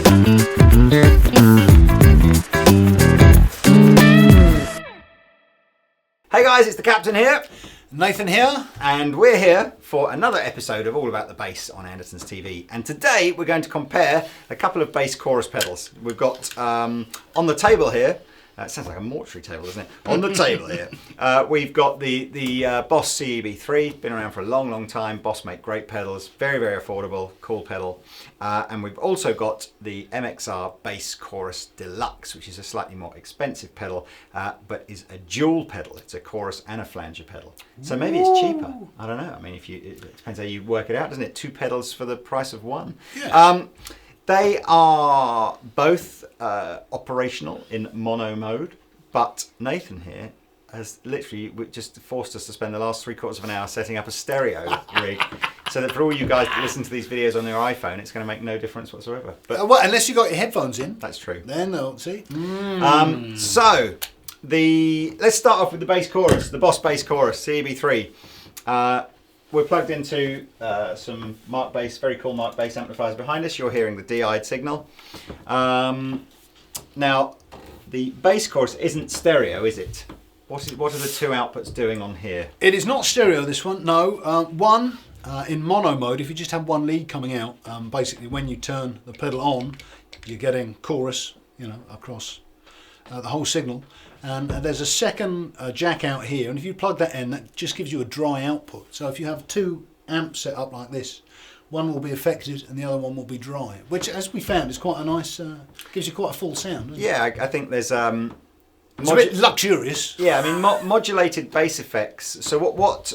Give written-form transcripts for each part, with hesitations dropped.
Hey guys, it's the Captain here. Nathan here. And we're here for another episode of All About the Bass on Andertons TV. And today we're going to compare a couple of bass chorus pedals. We've got on the table here, it sounds like a mortuary table, doesn't it? On the table here, we've got the Boss CEB-3, been around for a long, long time. Boss make great pedals, very, very affordable, cool pedal. And we've also got the MXR Bass Chorus Deluxe, which is a slightly more expensive pedal, but is a dual pedal. It's a chorus and a flanger pedal. So maybe it's cheaper. I don't know. I mean, it depends how you work it out, doesn't it? 2 pedals for the price of 1. Yeah. They are both operational in mono mode, but Nathan here has literally just forced us to spend the last 3/4 of an hour setting up a stereo rig, so that for all you guys that listen to these videos on your iPhone, it's going to make no difference whatsoever. But well, unless you got your headphones in. that's true. Then they'll see. So let's start off with the bass chorus, the Boss bass chorus, CEB-3. We're plugged into some Mark Bass, very cool Mark Bass amplifiers behind us. You're hearing the DI'd signal. Now, the bass chorus isn't stereo, is it? What are the 2 outputs doing on here? It is not stereo, this one. No. One, in mono mode, if you just have one lead coming out, basically when you turn the pedal on, you're getting chorus, across the whole signal. And there's a second jack out here, and if you plug that in, that just gives you a dry output. So if you have 2 amps set up like this, one will be affected and the other one will be dry, which, as we found, is quite a nice, gives you quite a full sound, doesn't it? Yeah, I think there's... It's a bit luxurious. Yeah, I mean, modulated bass effects. So what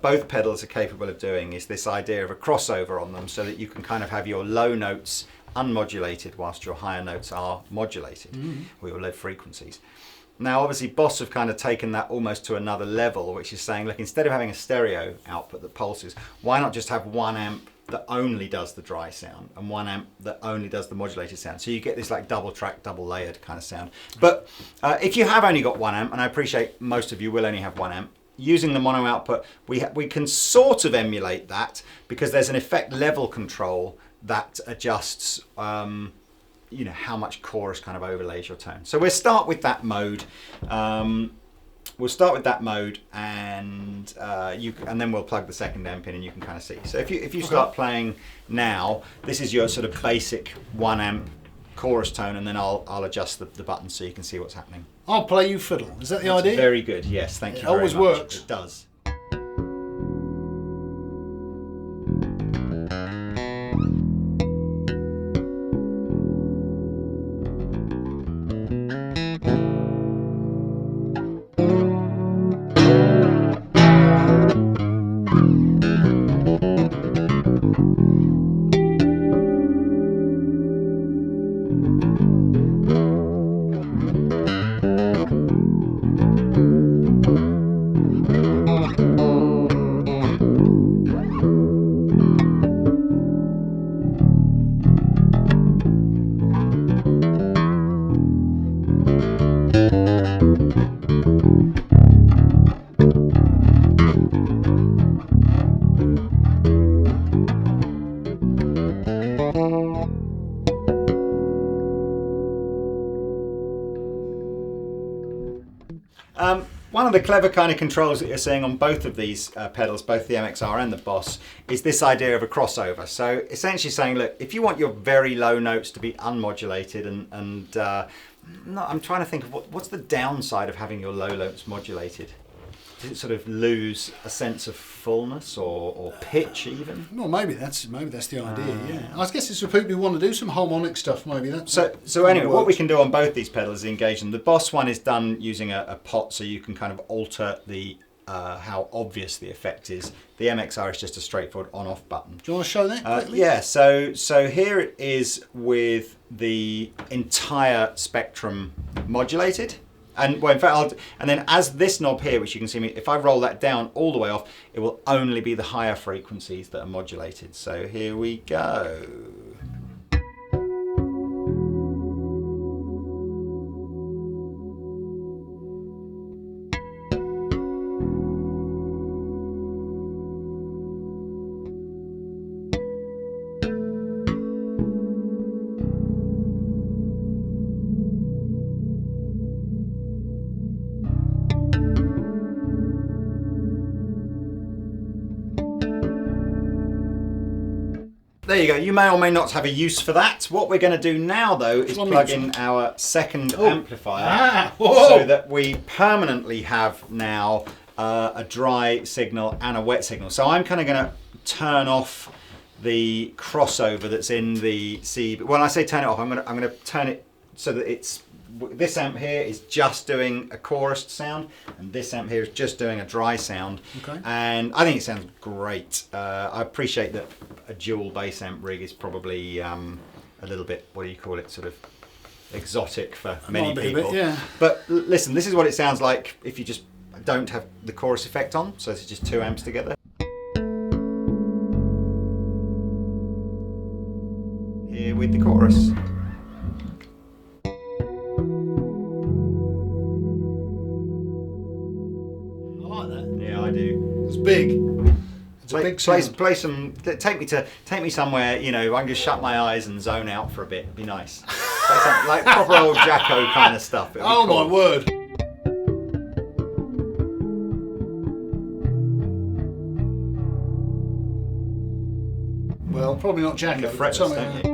both pedals are capable of doing is this idea of a crossover on them, so that you can kind of have your low notes unmodulated whilst your higher notes are modulated with your low frequencies. Now, obviously, Boss have kind of taken that almost to another level, which is saying, look, instead of having a stereo output that pulses, why not just have 1 amp that only does the dry sound and 1 amp that only does the modulated sound? So you get this like double track, double layered kind of sound. But if you have only got 1 amp, and I appreciate most of you will only have 1 amp, using the mono output, we can sort of emulate that, because there's an effect level control that adjusts how much chorus kind of overlays your tone. So we'll start with that mode. And then we'll plug the second amp in, and you can kind of see. So if you start playing now, this is your sort of basic 1 amp chorus tone, and then I'll adjust the buttons so you can see what's happening. I'll play you fiddle. Is that the idea? Very good. Yes, thank you. It always very much. works. It does. One of the clever kind of controls that you're seeing on both of these pedals, both the MXR and the Boss, is this idea of a crossover. So essentially saying, look, if you want your very low notes to be unmodulated, I'm trying to think of what's the downside of having your low notes modulated? Does it sort of lose a sense of fullness or pitch even? Well, maybe that's the idea. Yeah, I guess it's for people who want to do some harmonic stuff. Maybe that's so. Anyway, what we can do on both these pedals is engage them. The Boss one is done using a pot, so you can kind of alter the how obvious the effect is. The MXR is just a straightforward on-off button. Do you want to show that quickly? Yeah. So here it is with the entire spectrum modulated. And well, in fact, and then as this knob here, which you can see me, if I roll that down all the way off, it will only be the higher frequencies that are modulated. So here we go. there you go. You may or may not have a use for that. What we're going to do now, though, is plug in our second amplifier so that we permanently have now a dry signal and a wet signal. So I'm kind of going to turn off the crossover that's in the CEB. When I say turn it off, I'm going to turn it so that it's, this amp here is just doing a chorused sound, and this amp here is just doing a dry sound. Okay. And I think it sounds great. I appreciate that a dual bass amp rig is probably a little bit, what do you call it, sort of exotic for many people. Yeah. But listen, this is what it sounds like if you just don't have the chorus effect on. So this is just 2 amps together. Here with the chorus. It's big. It's a big sound. Play some. Take me somewhere. You know, I can just shut my eyes and zone out for a bit. It'd be nice. Play something like proper old Jacko kind of stuff. Oh cool. My word! Well, probably not Jacko. The frets, don't you?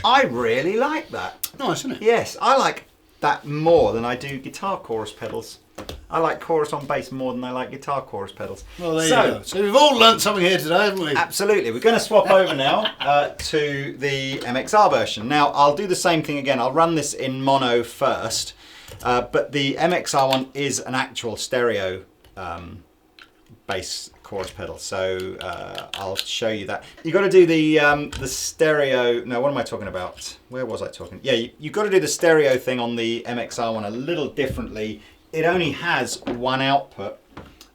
I really like that. Nice, isn't it? Yes, I like that more than I do guitar chorus pedals. I like chorus on bass more than I like guitar chorus pedals. Well, there you go. So we've all learnt something here today, haven't we? Absolutely. We're going to swap over now to the MXR version. Now, I'll do the same thing again. I'll run this in mono first, but the MXR one is an actual stereo bass chorus pedal. So I'll show you that. You've got to do the stereo. No, what am I talking about? Where was I talking? Yeah, you've got to do the stereo thing on the MXR one a little differently. It only has one output,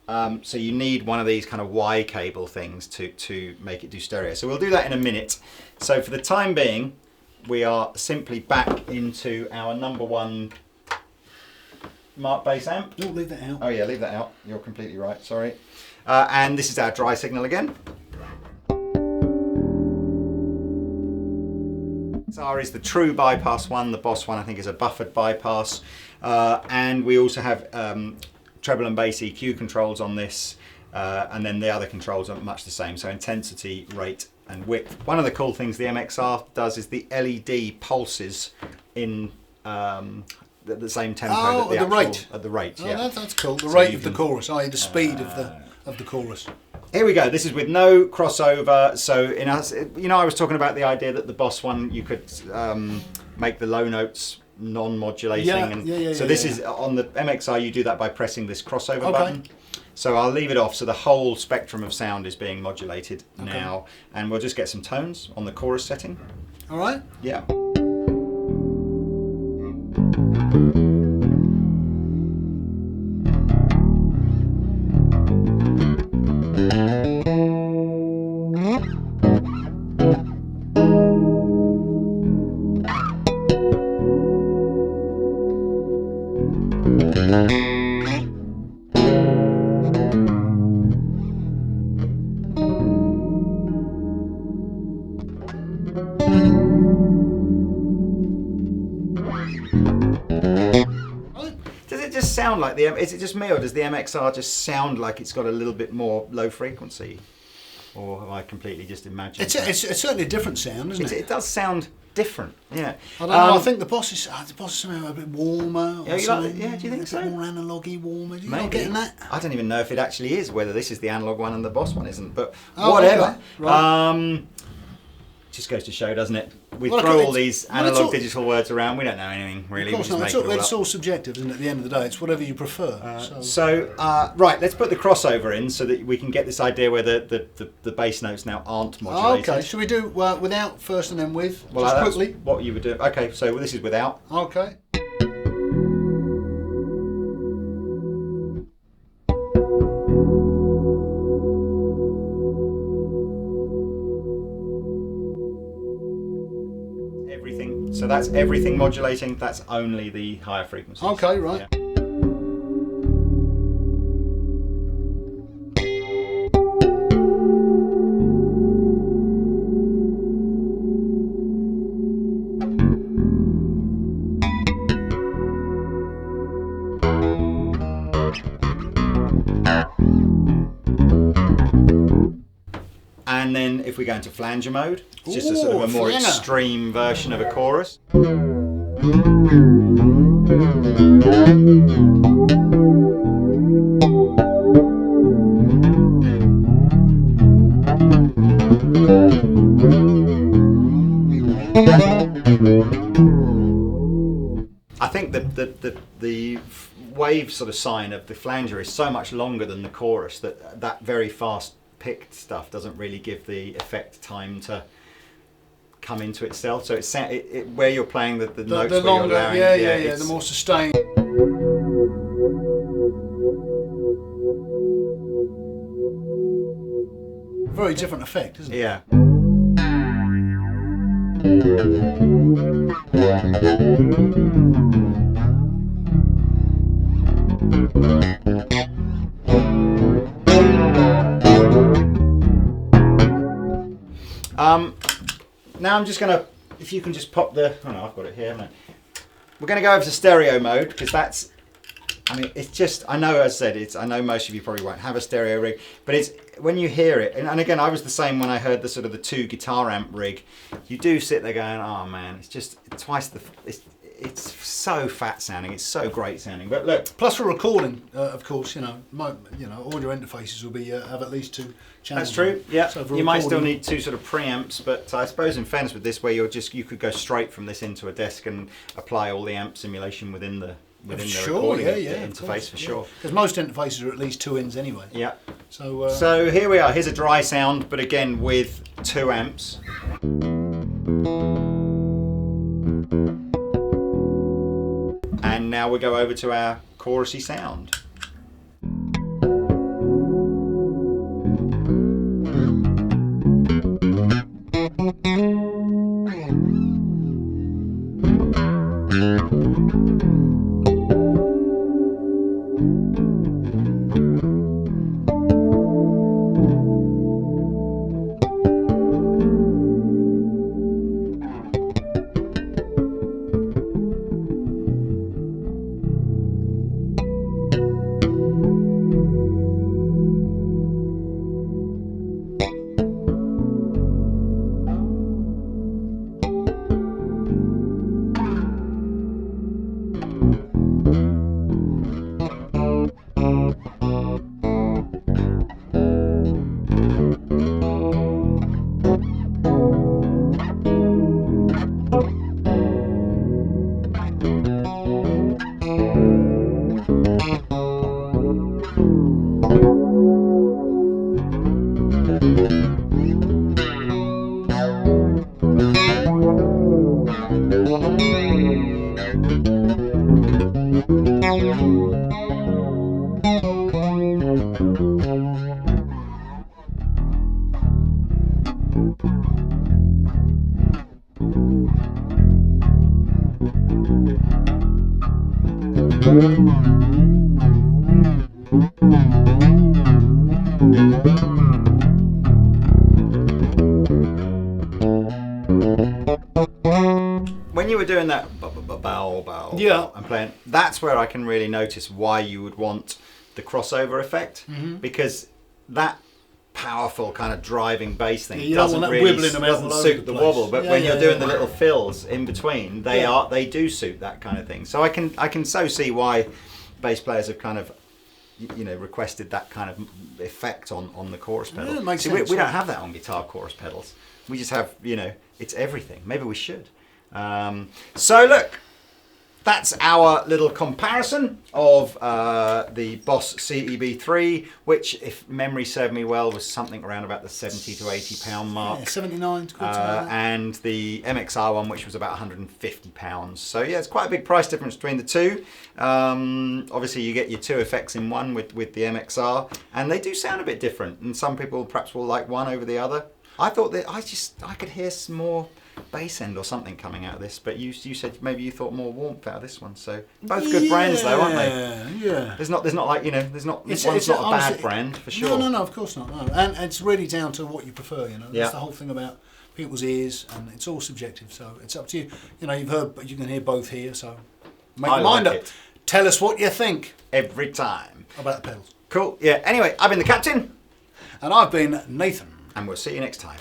so you need one of these kind of Y cable things to make it do stereo. So we'll do that in a minute. So for the time being, we are simply back into our #1 Mark bass amp. No, leave that out. Oh yeah, leave that out. You're completely right, sorry. And this is our dry signal again. MXR is the true bypass one. The Boss one I think is a buffered bypass. And we also have treble and bass EQ controls on this. And then the other controls are much the same. So intensity, rate and width. One of the cool things the MXR does is the LED pulses in the same tempo at the rate. At the rate, oh, yeah. That's cool. The rate of the chorus, i.e. the speed of the chorus. Here we go. This is with no crossover. So in us, you know, I was talking about the idea that the Boss one you could make the low notes non-modulating. So this is on the MXR. You do that by pressing this crossover button. So I'll leave it off. So the whole spectrum of sound is being modulated now, and we'll just get some tones on the chorus setting. All right. Yeah. Does it just sound like is it just me, or does the MXR just sound like it's got a little bit more low frequency? Or have I completely just imagined it's certainly a different sound, isn't it? It does sound different, yeah. I don't know, I think the Boss is somehow a bit warmer. Or something. Do you think so? A bit more analogy, warmer. You're Maybe. not getting that? I don't even know if it actually is, whether this is the analog one and the Boss one isn't, but Oh, whatever. okay. Right. just goes to show, doesn't it? We Well, throw it's- all these well, it's analog all- digital words around. We don't know anything really. Of course We not. just It's make it all it's up. all subjective, isn't it? At the end of the day, it's whatever you prefer. Right, let's put the crossover in so that we can get this idea where the bass notes now aren't modulated. Okay, should we do without first and then with? Well, just that's quickly. what you would do. Okay, so this is without. Okay. Everything. So that's everything modulating. That's only the higher frequencies. Okay, right. Yeah. And then if we go into flanger mode, it's just a sort of a more flanger. extreme version of a chorus. I think the wave sort of sign of the flanger is so much longer than the chorus that very fast picked stuff doesn't really give the effect time to come into itself. So it's where you're playing the notes The where longer, you're allowing, the more sustained. Very different effect, isn't it? yeah. Now I'm just going to, if you can just pop the, oh no, I've got it here, haven't I? We're going to go over to stereo mode because that's, I mean, it's just, I know as I said, I know most of you probably won't have a stereo rig, but it's, when you hear it, and again, I was the same when I heard the sort of the 2 guitar amp rig, you do sit there going, oh man, it's just twice the, it's so fat sounding, it's so great sounding, but look. Plus for recording, of course, all your interfaces will be have at least 2 channels. That's true. Yeah, So for you might still recording- need 2 sort of preamps, but I suppose in fairness with this, where you could go straight from this into a desk and apply all the amp simulation within the recording interface for sure. Because most interfaces are at least 2 ins anyway. Yeah. So So here we are. Here's a dry sound, but again with 2 amps. And now we go over to our chorusy sound. When you were doing that bow, Yeah. I'm playing, that's where I can really notice why you would want the crossover effect, because that powerful kind of driving bass thing Yeah, you don't doesn't want that really wibbling about doesn't all over suit the the place. wobble, but Yeah, when yeah, you're doing yeah. the little fills in between, they do suit that kind of thing. So I can so see why bass players have kind of requested that kind of effect on the chorus pedal. Yeah, it makes See, sense, we don't yeah. have that on guitar chorus pedals. We just have, it's everything. Maybe we should. So look, that's our little comparison of the Boss CEB-3, which, if memory served me well, was something around about the 70 to 80 pound mark. Yeah, 79 and the MXR one, which was about 150 pounds. So yeah, it's quite a big price difference between the two. Obviously, you get your two effects in one with the MXR, and they do sound a bit different. And some people perhaps will like one over the other. I thought that I could hear some more bass end or something coming out of this, but you said maybe you thought more warmth out of this one. So both good brands though, aren't they? Yeah. There's not like one's not a bad brand for sure. No, of course not. No. And it's really down to what you prefer. Yeah. That's the whole thing about people's ears, and it's all subjective. So it's up to you. You've heard, but you can hear both here. So make your mind up. Tell us what you think every time about the pedals. Cool. Yeah. Anyway, I've been the Captain, and I've been Nathan. and we'll see you next time.